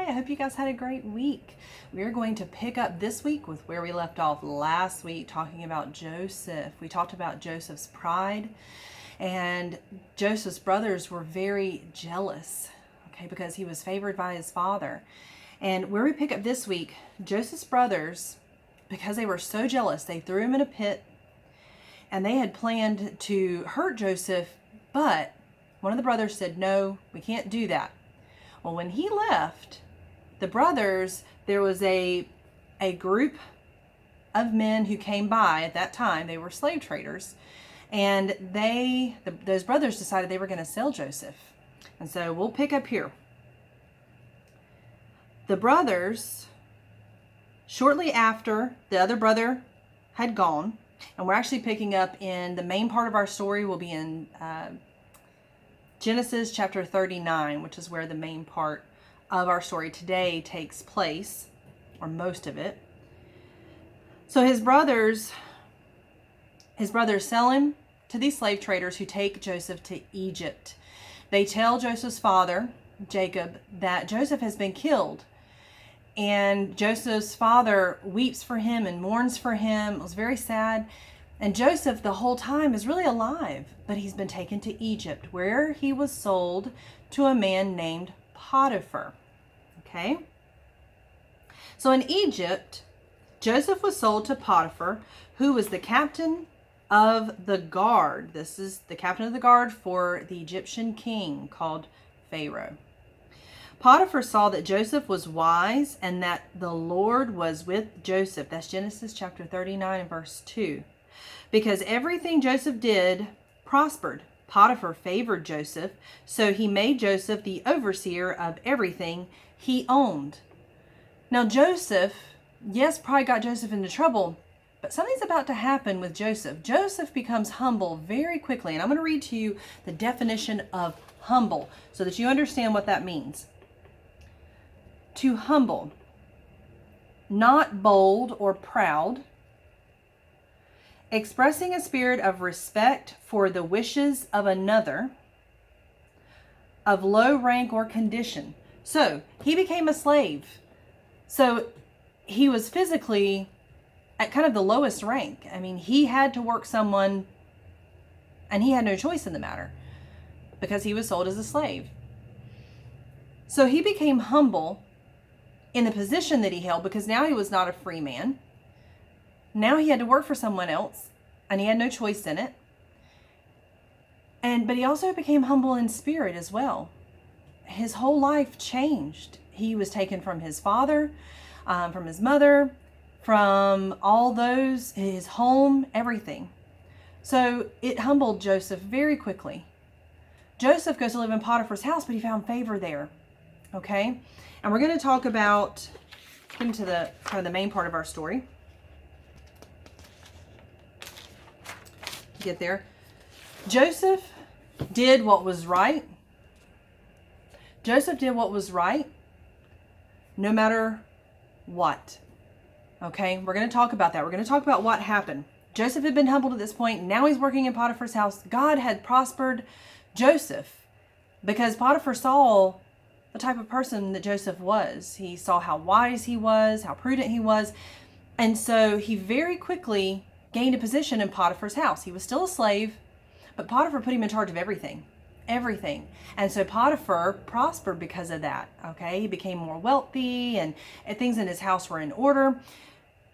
I hope you guys had a great week. We're going to pick up this week with where we left off last week, talking about Joseph. We talked about Joseph's pride, and Joseph's brothers were very jealous, okay, because he was favored by his father. And where we pick up this week, Joseph's brothers, because they were so jealous, they threw him in a pit, and they had planned to hurt Joseph, but one of the brothers said, no, we can't do that. Well, when he left, the brothers, there was a group of men who came by at that time. They were slave traders. And those brothers decided they were going to sell Joseph. And so we'll pick up here. The brothers, shortly after the other brother had gone, and we're actually picking up in the main part of our story will be in Genesis chapter 39, which is where the main part of our story today takes place, or most of it. So his brothers sell him to these slave traders who take Joseph to Egypt. They tell Joseph's father, Jacob, that Joseph has been killed. And Joseph's father weeps for him and mourns for him. It was very sad. And Joseph, the whole time, is really alive, but he's been taken to Egypt, where he was sold to a man named Potiphar. Okay? So in Egypt, Joseph was sold to Potiphar, who was the captain of the guard. This is the captain of the guard for the Egyptian king called Pharaoh. Potiphar saw that Joseph was wise and that the Lord was with Joseph. That's Genesis chapter 39 and verse 2. Because everything Joseph did prospered. Potiphar favored Joseph, so he made Joseph the overseer of everything he owned. Now Joseph, yes, probably got Joseph into trouble, but something's about to happen with Joseph. Joseph becomes humble very quickly, and I'm going to read to you the definition of humble so that you understand what that means. To humble, not bold or proud, expressing a spirit of respect for the wishes of another, of low rank or condition. So he became a slave. So he was physically at kind of the lowest rank. I mean, he had to work someone, and he had no choice in the matter because he was sold as a slave. So he became humble in the position that he held because now he was not a free man. Now he had to work for someone else, and he had no choice in it. But he also became humble in spirit as well. His whole life changed. He was taken from his father, from his mother, from all those, his home, everything. So it humbled Joseph very quickly. Joseph goes to live in Potiphar's house, but he found favor there. Okay? And we're going to talk about, into the kind of the main part of our story. Get there. Joseph did what was right. Joseph did what was right no matter what. Okay, we're going to talk about that. We're going to talk about what happened. Joseph had been humbled at this point. Now he's working in Potiphar's house. God had prospered Joseph because Potiphar saw the type of person that Joseph was. He saw how wise he was, how prudent he was. And so he very quickly gained a position in Potiphar's house. He was still a slave, but Potiphar put him in charge of everything. And so Potiphar prospered because of that. Okay, he became more wealthy, and things in his house were in order.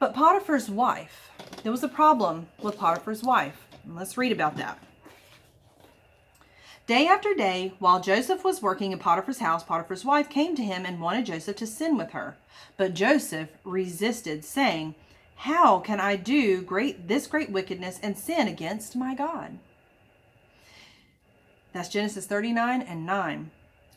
But Potiphar's wife, there was a problem with Potiphar's wife. Let's read about that. Day after day, while Joseph was working in Potiphar's house, Potiphar's wife came to him and wanted Joseph to sin with her. But Joseph resisted, saying, "How can I do this great wickedness and sin against my God?" That's Genesis 39 and 9.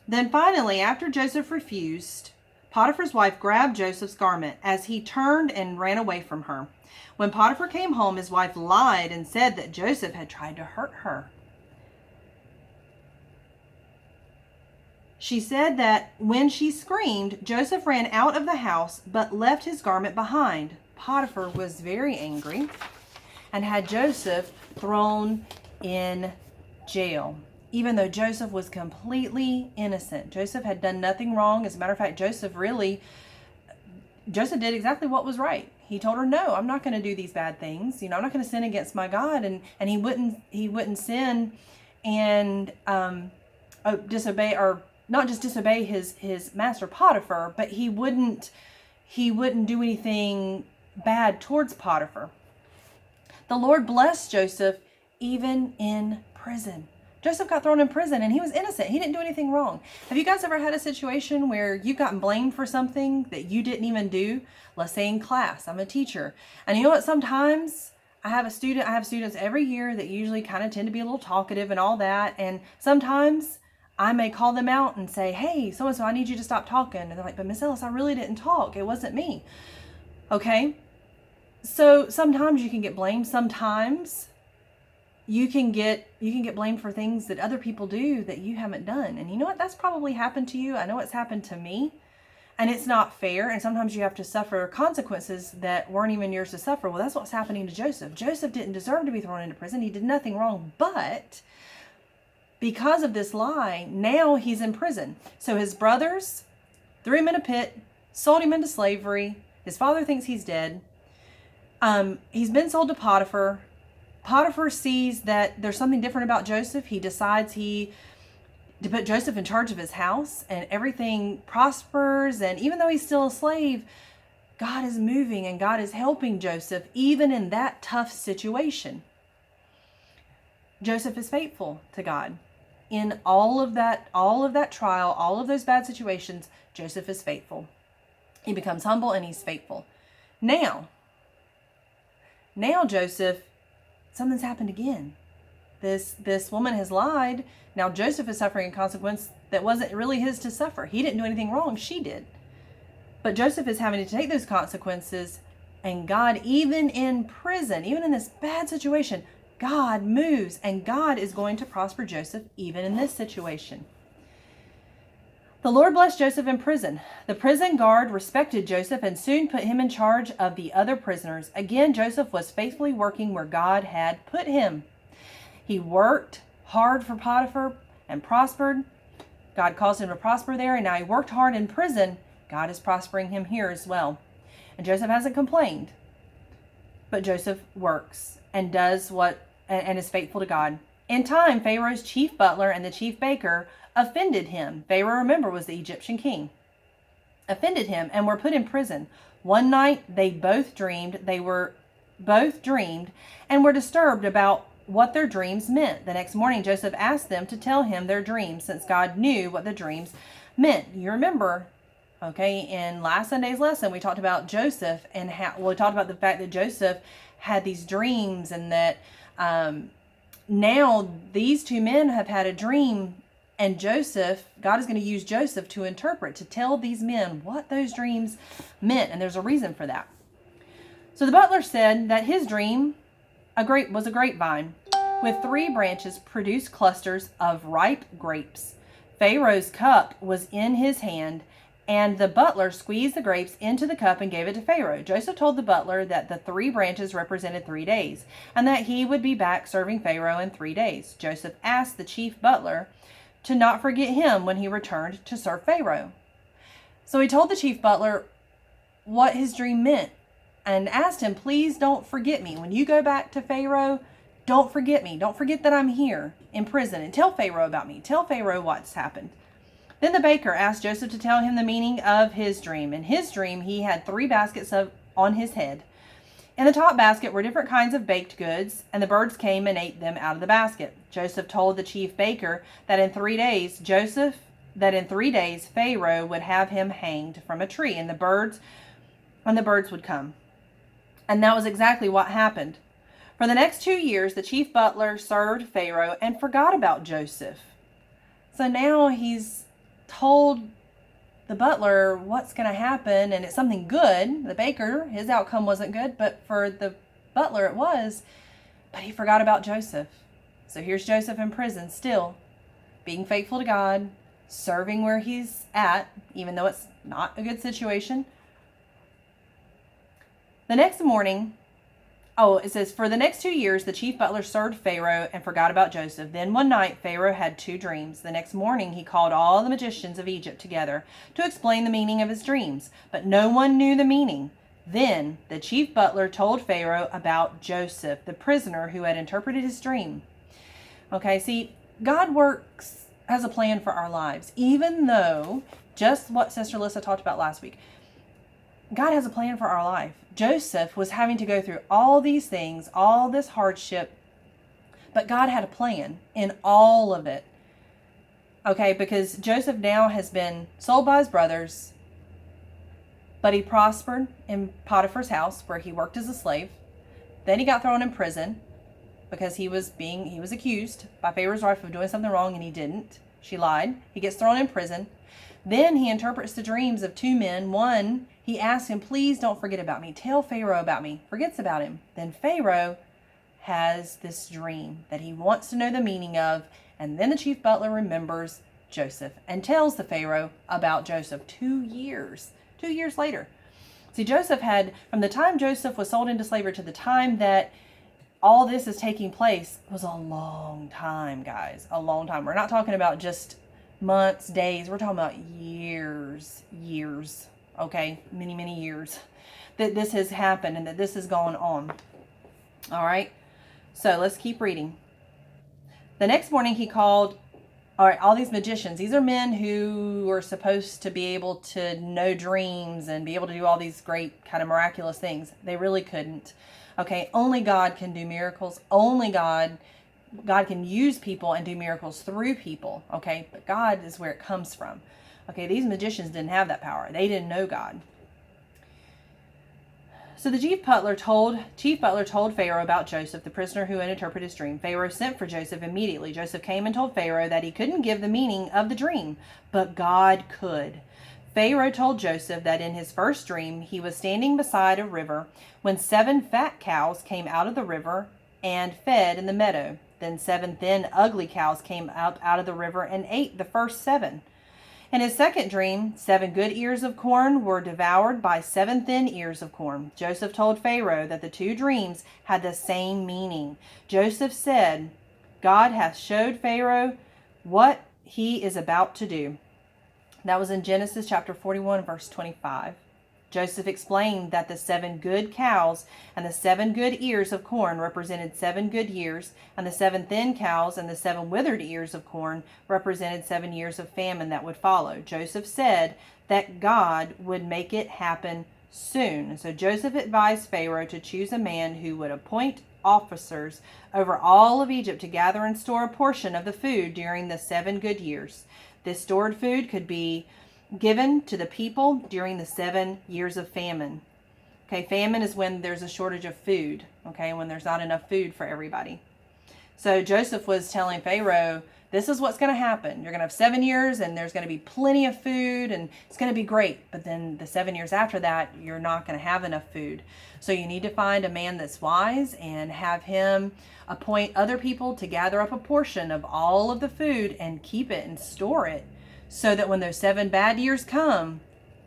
Then finally, after Joseph refused, Potiphar's wife grabbed Joseph's garment as he turned and ran away from her. When Potiphar came home, his wife lied and said that Joseph had tried to hurt her. She said that when she screamed, Joseph ran out of the house but left his garment behind. Potiphar was very angry and had Joseph thrown in jail. even though Joseph was completely innocent. Joseph had done nothing wrong. As a matter of fact, Joseph did exactly what was right. He told her, no, I'm not going to do these bad things. I'm not going to sin against my God. And he wouldn't sin and disobey, or not just disobey his master Potiphar, but he wouldn't do anything bad towards Potiphar. The Lord blessed Joseph even in prison. Joseph got thrown in prison and he was innocent. He didn't do anything wrong. Have you guys ever had a situation where you've gotten blamed for something that you didn't even do? Let's say in class, I'm a teacher. And you know what? Sometimes I have students every year that usually kind of tend to be a little talkative and all that. And sometimes I may call them out and say, hey, so-and-so, I need you to stop talking. And they're like, but Miss Ellis, I really didn't talk. It wasn't me. Okay. So sometimes you can get blamed. Sometimes you can get blamed for things that other people do that you haven't done. And you know what? That's probably happened to you. I know it's happened to me. And it's not fair. And sometimes you have to suffer consequences that weren't even yours to suffer. Well, that's what's happening to Joseph. Joseph didn't deserve to be thrown into prison. He did nothing wrong. But because of this lie, now he's in prison. So his brothers threw him in a pit, sold him into slavery. His father thinks he's dead. He's been sold to Potiphar. Potiphar sees that there's something different about Joseph. He decides to put Joseph in charge of his house, and everything prospers. And even though he's still a slave, God is moving and God is helping Joseph even in that tough situation. Joseph is faithful to God. In all of that trial, all of those bad situations, Joseph is faithful. He becomes humble and he's faithful. Now Joseph, something's happened again. This woman has lied. Now Joseph is suffering a consequence that wasn't really his to suffer. He didn't do anything wrong. She did. But Joseph is having to take those consequences. And God, even in prison, even in this bad situation, God moves. And God is going to prosper Joseph even in this situation. The Lord blessed Joseph in prison. The prison guard respected Joseph and soon put him in charge of the other prisoners. Again, Joseph was faithfully working where God had put him. He worked hard for Potiphar and prospered. God caused him to prosper there, and now he worked hard in prison. God is prospering him here as well. And Joseph hasn't complained, but Joseph works and does and is faithful to God. In time, Pharaoh's chief butler and the chief baker offended him. Pharaoh, remember, was the Egyptian king. Offended him and were put in prison. One night they both dreamed. They were both dreamed and were disturbed about what their dreams meant. The next morning, Joseph asked them to tell him their dreams, since God knew what the dreams meant. You remember, okay, in last Sunday's lesson, we talked about Joseph and we talked about the fact that Joseph had these dreams, and that now these two men have had a dream, and God is going to use Joseph to interpret, to tell these men what those dreams meant, and there's a reason for that. So the butler said that his dream was a grapevine with 3 branches produced clusters of ripe grapes. Pharaoh's cup was in his hand, and the butler squeezed the grapes into the cup and gave it to Pharaoh. Joseph told the butler that the 3 branches represented 3 days, and that he would be back serving Pharaoh in 3 days. Joseph asked the chief butler to not forget him when he returned to serve Pharaoh. So he told the chief butler what his dream meant, and asked him, please don't forget me. When you go back to Pharaoh, don't forget me. Don't forget that I'm here in prison, and tell Pharaoh about me. Tell Pharaoh what's happened. Then the baker asked Joseph to tell him the meaning of his dream. In his dream, he had 3 baskets on his head. In the top basket were different kinds of baked goods, and the birds came and ate them out of the basket. Joseph told the chief baker that in 3 days, Pharaoh would have him hanged from a tree, and the birds would come. And that was exactly what happened. For the next 2 years, the chief butler served Pharaoh and forgot about Joseph. So now he's told the butler what's going to happen, and it's something good. The baker, his outcome wasn't good, but for the butler it was. But he forgot about Joseph. So here's Joseph in prison still, being faithful to God, serving where he's at, even though it's not a good situation. The next morning, Oh, it says, for the next 2 years, the chief butler served Pharaoh and forgot about Joseph. Then one night, Pharaoh had 2 dreams. The next morning, he called all the magicians of Egypt together to explain the meaning of his dreams, but no one knew the meaning. Then the chief butler told Pharaoh about Joseph, the prisoner who had interpreted his dream. Okay, see, God has a plan for our lives, even though, just what Sister Lissa talked about last week, God has a plan for our life. Joseph was having to go through all these things, all this hardship, but God had a plan in all of it. Okay, because Joseph now has been sold by his brothers, but he prospered in Potiphar's house where he worked as a slave. Then he got thrown in prison because he was accused by Pharaoh's wife of doing something wrong, and he didn't. She lied. He gets thrown in prison. Then he interprets the dreams of 2 men. One, he asks him, please don't forget about me. Tell Pharaoh about me. Forgets about him. Then Pharaoh has this dream that he wants to know the meaning of. And then the chief butler remembers Joseph and tells the Pharaoh about Joseph 2 years. 2 years later. See, Joseph had, from the time Joseph was sold into slavery to the time that all this is taking place, was a long time, guys. A long time. We're not talking about just months, days. We're talking about years. Okay? Many years that this has happened and that this has gone on. All right? So let's keep reading. The next morning he called, all these magicians. These are men who were supposed to be able to know dreams and be able to do all these great kind of miraculous things. They really couldn't. Okay? Only God can do miracles. Only God can use people and do miracles through people. Okay? But God is where it comes from. Okay, these magicians didn't have that power. They didn't know God. So the chief butler told Pharaoh about Joseph, the prisoner who had interpreted his dream. Pharaoh sent for Joseph immediately. Joseph came and told Pharaoh that he couldn't give the meaning of the dream, but God could. Pharaoh told Joseph that in his first dream he was standing beside a river when 7 fat cows came out of the river and fed in the meadow. Then 7 thin, ugly cows came up out of the river and ate the first 7. In his second dream, 7 good ears of corn were devoured by 7 thin ears of corn. Joseph told Pharaoh that the 2 dreams had the same meaning. Joseph said, God hath showed Pharaoh what he is about to do. That was in Genesis chapter 41, verse 25. Joseph explained that the 7 good cows and the 7 good ears of corn represented 7 good years, and the 7 thin cows and the 7 withered ears of corn represented 7 years of famine that would follow. Joseph said that God would make it happen soon. So Joseph advised Pharaoh to choose a man who would appoint officers over all of Egypt to gather and store a portion of the food during the 7 good years. This stored food could be given to the people during the 7 years of famine. Okay, famine is when there's a shortage of food. Okay, when there's not enough food for everybody. So Joseph was telling Pharaoh, this is what's going to happen. You're going to have 7 years and there's going to be plenty of food and it's going to be great. But then the 7 years after that, you're not going to have enough food. So you need to find a man that's wise and have him appoint other people to gather up a portion of all of the food and keep it and store it, so that when those 7 bad years come,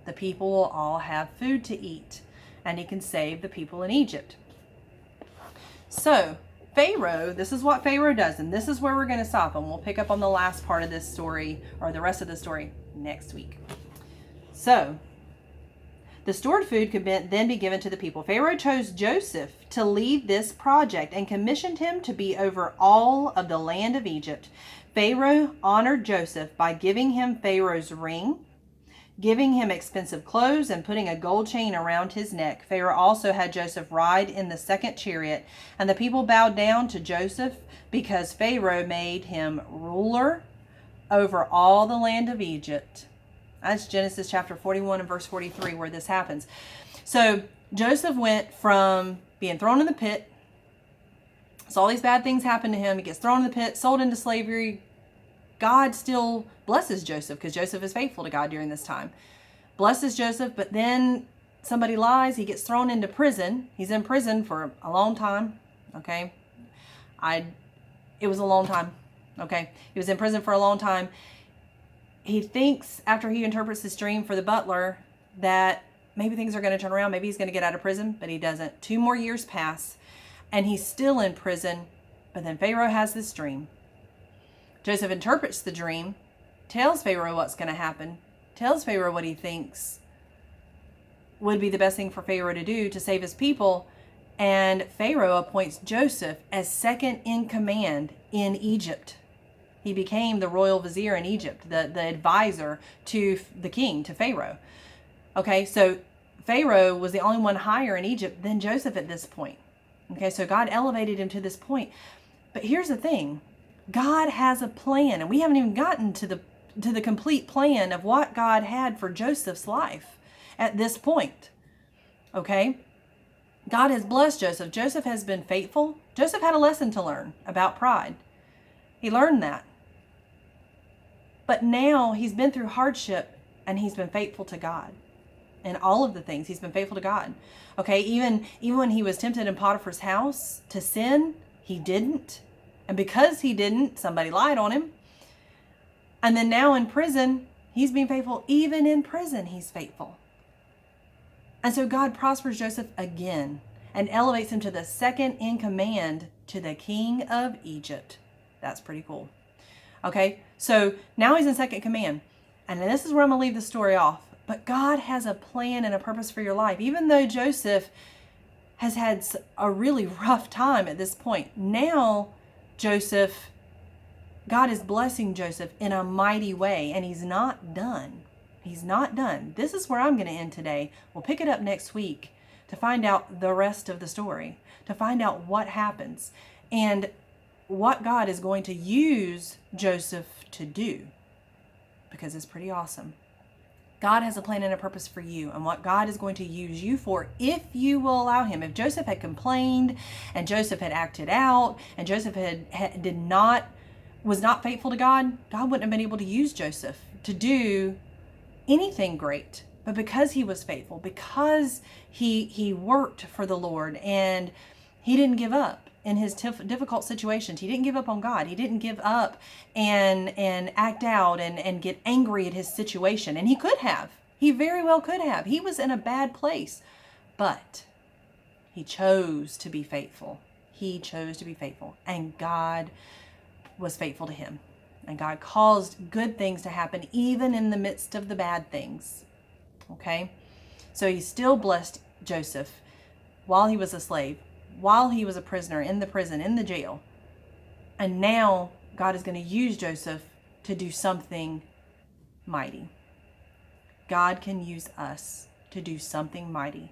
the people will all have food to eat, and he can save the people in Egypt. So Pharaoh, this is what Pharaoh does, and this is where we're going to stop, and we'll pick up on the last part of this story, or the rest of the story, next week. So the stored food could then be given to the people. Pharaoh chose Joseph to lead this project and commissioned him to be over all of the land of Egypt. Pharaoh honored Joseph by giving him Pharaoh's ring, giving him expensive clothes, and putting a gold chain around his neck. Pharaoh also had Joseph ride in the 2nd chariot, and the people bowed down to Joseph because Pharaoh made him ruler over all the land of Egypt. That's Genesis chapter 41 and verse 43 where this happens. So Joseph went from being thrown in the pit. So all these bad things happen to him. He gets thrown in the pit, sold into slavery. God still blesses Joseph because Joseph is faithful to God during this time. Blesses Joseph, but then somebody lies. He gets thrown into prison. He's in prison for a long time. Okay. It was a long time. Okay. He was in prison for a long time. He thinks after he interprets this dream for the butler that maybe things are going to turn around. Maybe he's going to get out of prison, but he doesn't. 2 more years pass. and he's still in prison. But then Pharaoh has this dream. Joseph interprets the dream, tells Pharaoh what's going to happen, tells Pharaoh what he thinks would be the best thing for Pharaoh to do to save his people. And Pharaoh appoints Joseph as second in command in Egypt. He became the royal vizier in Egypt, the advisor to the king, to Pharaoh. Okay, so Pharaoh was the only one higher in Egypt than Joseph at this point. Okay, so God elevated him to this point. But here's the thing. God has a plan, and we haven't even gotten to the complete plan of what God had for Joseph's life at this point. Okay? God has blessed Joseph. Joseph has been faithful. Joseph had a lesson to learn about pride. He learned that. But now he's been through hardship, and he's been faithful to God. And all of the things, he's been faithful to God. Okay, even when he was tempted in Potiphar's house to sin, he didn't. And because he didn't, somebody lied on him. And then now in prison, he's being faithful. Even in prison, he's faithful. And so God prospers Joseph again and elevates him to the second in command to the king of Egypt. That's pretty cool. Okay, so now he's in second command. And this is where I'm going to leave the story off. But God has a plan and a purpose for your life. Even though Joseph has had a really rough time at this point, now God is blessing Joseph in a mighty way, and he's not done. He's not done. This is where I'm going to end today. We'll pick it up next week to find out the rest of the story, to find out what happens and what God is going to use Joseph to do, because it's pretty awesome. God has a plan and a purpose for you, and what God is going to use you for if you will allow him. If Joseph had complained and Joseph had acted out and Joseph was not faithful to God, God wouldn't have been able to use Joseph to do anything great. But because he was faithful, because he worked for the Lord, and he didn't give up in his difficult situations. He didn't give up on God. He didn't give up and act out and get angry at his situation. And he could have. He very well could have. He was in a bad place. But he chose to be faithful. He chose to be faithful. And God was faithful to him. And God caused good things to happen even in the midst of the bad things. Okay? So he still blessed Joseph while he was a slave, while he was a prisoner in the prison, in the jail. And now God is going to use Joseph to do something mighty. God can use us to do something mighty.